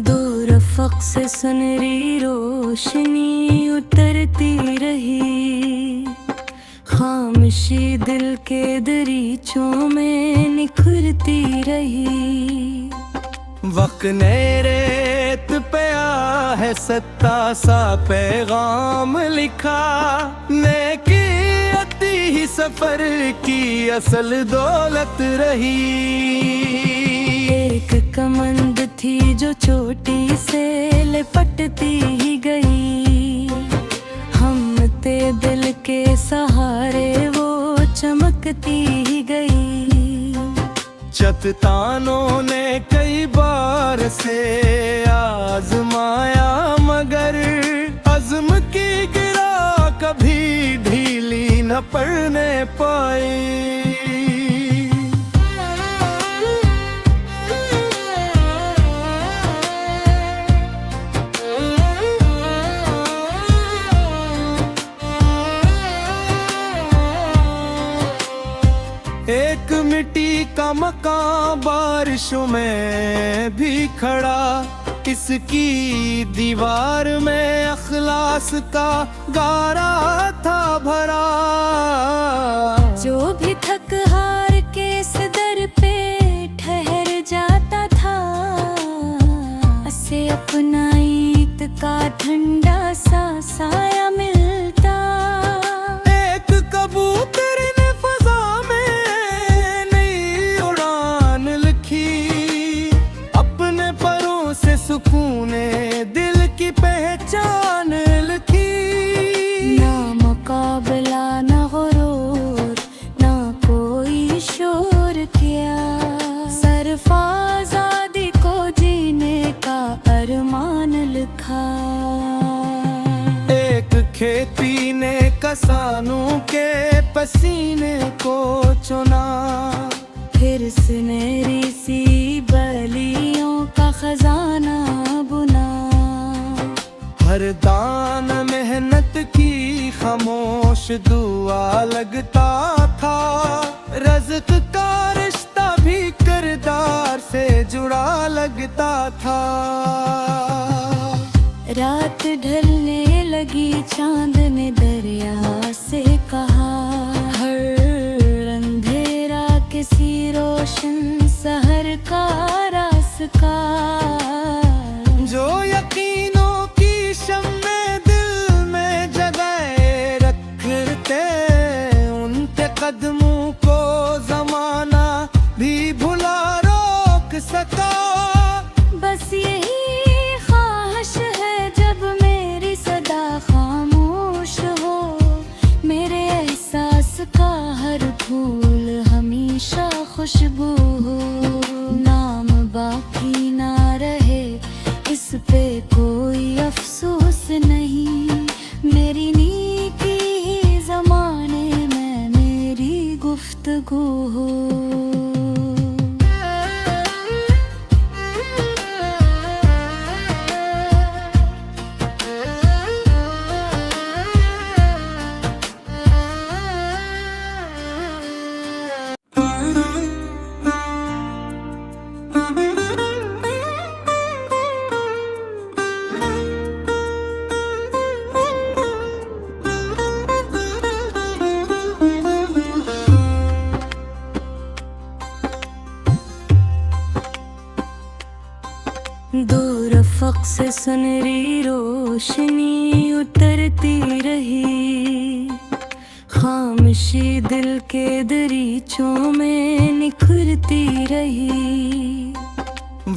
दो रफ़क़ से सुनहरी रोशनी उतरती रही, खामोशी दिल के दरीचों में निखरती रही। वक्त ने रेत पे आ है सत्ता सा पैगाम लिखा, नेकी अती ही सफर की असल दौलत रही। एक कमंद थी जो चोटी से लिपटती ही गई, हम ते दिल के सहारे वो चमकती ही गई। चट्टानों ने कई बार से आजमाया मगर अज़्म की गिरा कभी ढीली न पड़ने पाई। एक मिट्टी का मकान बारिशों में भी खड़ा, इसकी दीवार में अखलास का गारा था भरा। जो भी थक हार के इस दर पे ठहर जाता था, उसे अपना ईद का ठंडा सा साया मिलता। एक कबूतर ने फजा में नई उड़ान लिखी, अपने परों से सुकूने दिल की पहचान लिखी। ना मुकाबला ना गुरूर ना कोई शोर किया, सिर्फ आज़ादी को जीने का अरमान लिखा। एक खेती ने किसानों के पसीने को चुना, फिर सुनहरी सी बलियों का खजाना बुना। हर दान मेहनत की खामोश दुआ लगता था, रज़्क़ का रिश्ता भी किरदार से जुड़ा लगता था। रात ढलने लगी, चांद ने दरिया से कहा, हर अंधेरा किसी रोशन सहर का रास्ता। जो यकीनों की शम्मे दिल में जगाए रखते, उनके कदमों को ज़माना भी भुला रोक सका। बस यही ख्वाहिश है जब मेरी सदा खामोश हो, मेरे एहसास का हर फूल हमेशा खुशबू हो। नाम बाकी ना रहे, इस पे कोई अफसोस नहीं, मेरी नीति ही ज़माने में मेरी गुफ्तगू हो। दो रफ़क़ से सुनहरी रोशनी उतरती रही, खामोशी दिल के दरीचों में निखरती रही।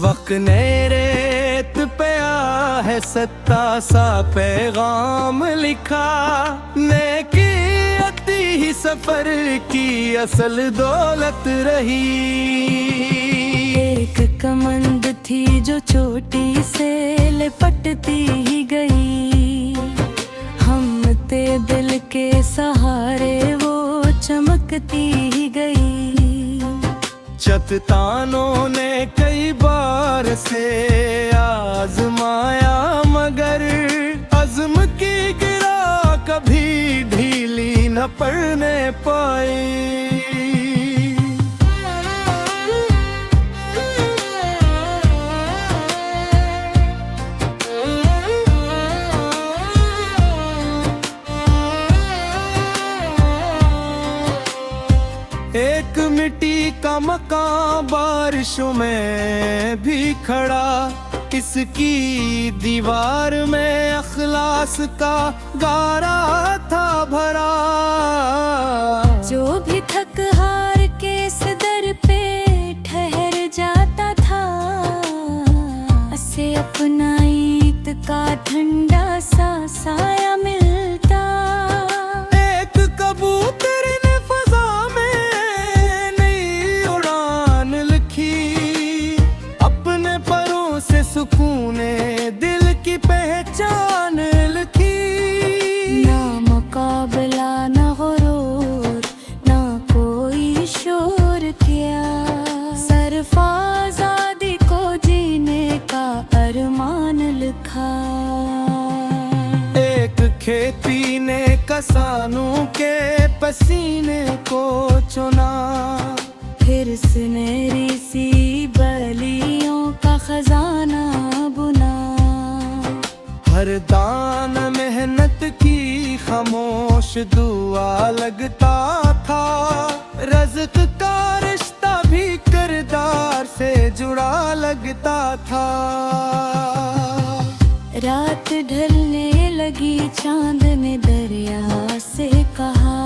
वक्त ने रेत पे आ है सत्ता सा पैगाम लिखा, नेकी अती ही सफर की असल दौलत रही। एक कमंद थी जो चोटी से लिपटती ही गई, हम ते दिल के सहारे वो चमकती ही गई। चट्टानों ने कई बार से आजमाया मगर अज़्म की गिरा कभी ढीली न पड़ने पाई। मिट्टी का मकान बारिशों में भी खड़ा, इसकी दीवार में अखलास का गारा था भरा। जो भी थक हार के इस दर पे ठहर जाता था, उसे अपना ईद का ठंडा सा साया मिलता। एक कबूतर ने फजा में नई उड़ान लिखी, अपने परों से सुकूने दिल की पहचान लिखी। ना मुकाबला ना गुरूर ना कोई शोर किया, सिर्फ आजादी को जीने का अरमान लिखा। एक खेती ने किसानों के पसीने को चुना, फिर सुनहरी सी बलियों का खजाना बुना। हर दान मेहनत की खामोश दुआ लगता था, रज़्क़ का रिश्ता भी किरदार से जुड़ा लगता था। रात ढलने लगी, चांद ने दरिया से कहा,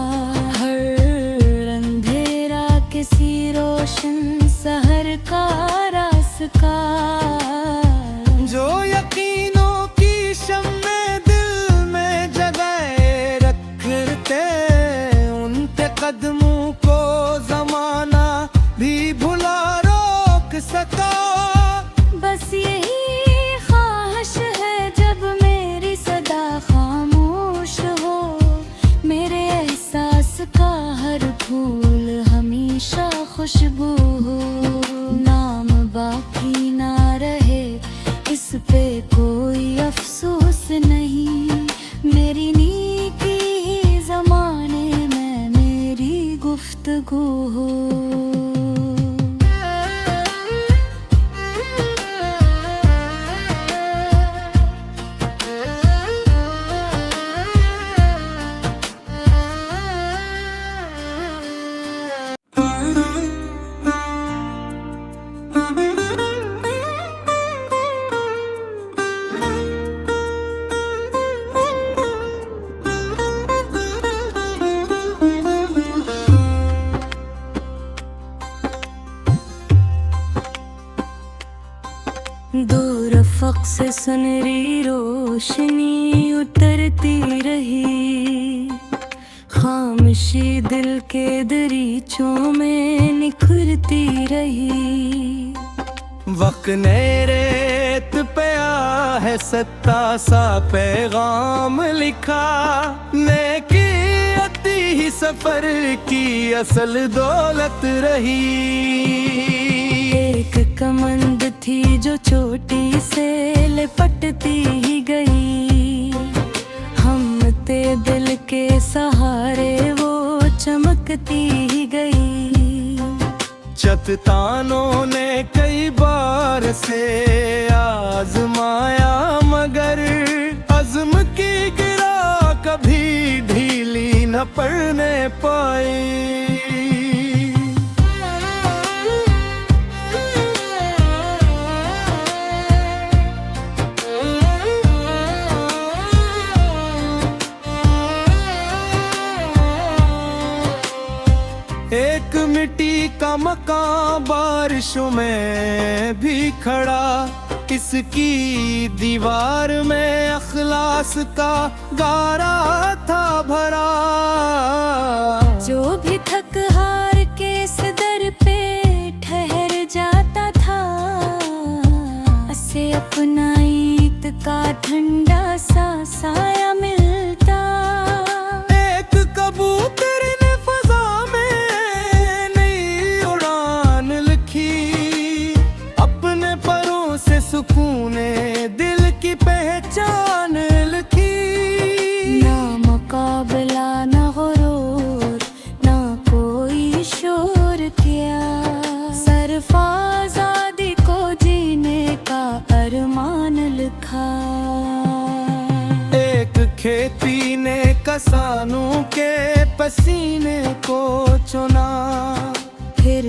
हर अंधेरा किसी रोशन सहर का रास्ता। जो यकीनों की शम्मे दिल में जगाए रखते, उनके कदमों को जमाना भी भुला रोक सका। बस यही ख्वाहिश है जब मेरी सदा खामोश हो, मेरे एहसास का हर फूल हमेशा खुशबू हो। नाम बाकी ना रहे, इस पे कोई अफसोस नहीं, मेरी नीकी ही ज़माने में मेरी गुफ्तगू हो। दूर फक से सुनहरी रोशनी उतरती रही, खामोशी दिल के दरीचों में निखरती रही। वक्त ने रेत पे है सत्ता सा पैगाम लिखा, नेकी अती ही सफर की असल दौलत रही। एक कमंद थी जो चोटी से लिपटती ही गई, हम ते दिल के सहारे वो चमकती ही गई। चट्टानों ने कई बार से आजमाया, मगर अज़्म की गिरा कभी ढीली न पड़ने पाई। एक मिट्टी का मकान बारिशों में भी खड़ा, इसकी दीवार में अखलास का गारा था भरा। जो भी थक हार के इस दर पे ठहर जाता था, उसे अपना ईद का ठंडा सा साया मिलता। एक कबूतर ने फजा में नई उड़ान लिखी, अपने परों से सुकूने दिल की पहचान लिखी। ना मुकाबला ना गुरूर ना कोई शोर किया, सिर्फ आजादी को जीने का अरमान लिखा। एक खेती ने किसानों के पसीने को चुना,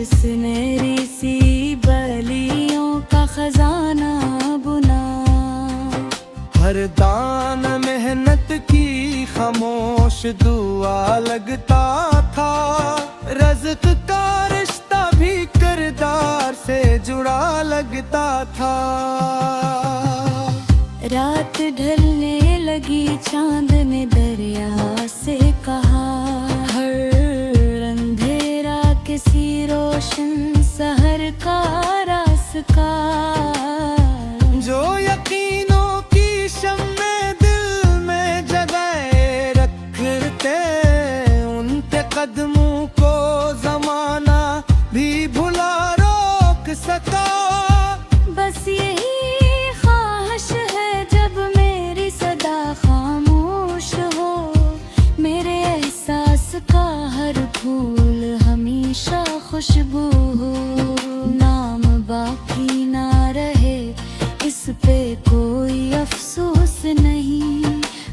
जिसने सी बलियों का खजाना बुना। हर दान मेहनत की खामोश दुआ लगता था। रज़्क़ का रिश्ता भी किरदार से जुड़ा लगता था। रात ढलने लगी, चांद ने दरिया से कहा, हर अंधेरा किसी रोशन सहर का रास्ता। जो यकीनों की शम्मे दिल में जगाए रखते, उनके कदमों को जमाना भी भुला रोक सका। बस यही ख्वाहिश है जब मेरी सदा खामोश हो, मेरे एहसास का हर फूल हमेशा खुशबू हो। नाम बाकी ना रहे, इस पे कोई अफसोस नहीं।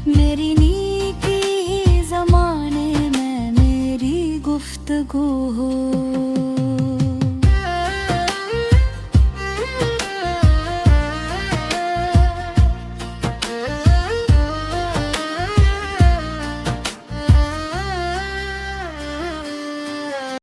मेरी नेकी ही ज़माने में मेरी गुफ्तगू हो।